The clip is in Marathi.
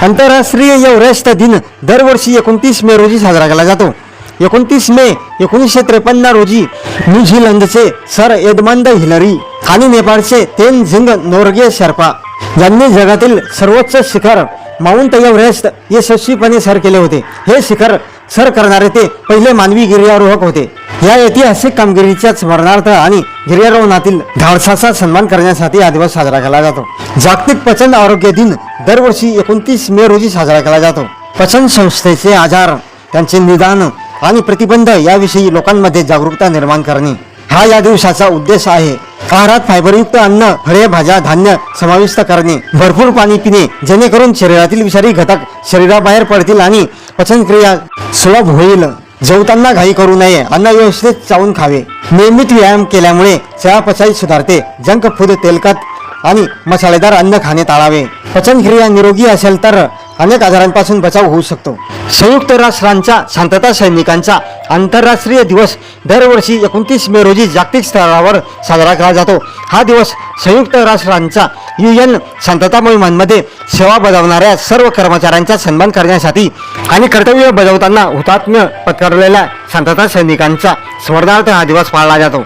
आंतरराष्ट्रीय एव्हरेस्ट दिन दरवर्षी 29 मे रोजी साजरा केला जातो. 29 मे 1953 रोजी न्यूझीलंडचे सर एडमंड हिलरी आणि नेपाळचे तेनझिंग नोर्गे शेर्पा यांनी जगातील सर्वोच्च शिखर माउंट एव्हरेस्ट यशस्वीपणे सर केले होते. हे शिखर सर करणारे ते पहिले मानवी गिर्यारोहक होते. या ऐतिहासिक कामगिरीच्या स्मरणार्थ आणि गिर्यारोहणातील धाडसाचा सन्मान करण्यासाठी हा दिवस साजरा केला जातो. जागतिक पचन आरोग्य दिन दरवर्षी 29 मे रोजी साजरा केला जातो. पचन संस्थेचे आजार, त्यांचे निदान आणि प्रतिबंध याविषयी लोकांमध्ये जागरूकता निर्माण करणे हा या दिवसाचा उद्देश आहे. आहारात फायबरयुक्त अन्न, फळे, भाज्या, धान्य समाविष्ट करणे, भरपूर पाणी पिणे जेणेकरून शरीरातील विषारी घटक शरीराबाहेर पडतील आणि पचनक्रिया सुलभ होईल. जेवताना घाई करू नये, अन्न व्यवस्थित चावून खावे. नियमित व्यायाम केल्यामुळे चयापचय सुधारते. जंक फूड, तेलकट आणि मसालेदार अन्न खाणे टाळावे. पचनक्रिया निरोगी असेल तर अनेक आजारांपासून बचाव होऊ शकतो. संयुक्त राष्ट्रांच्या शांतता सैनिकांचा आंतरराष्ट्रीय दिवस दरवर्षी 29 मे रोजी जागतिक स्तरावर साजरा केला जातो. हा दिवस संयुक्त राष्ट्रांच्या UN शांतता मोहिमांमध्ये सेवा बजावणाऱ्या सर्व कर्मचाऱ्यांचा सन्मान करण्यासाठी आणि कर्तव्य बजावताना हुतात्म्य पत्करलेल्या शांतता सैनिकांच्या स्मरणार्थ हा दिवस पाळला जातो.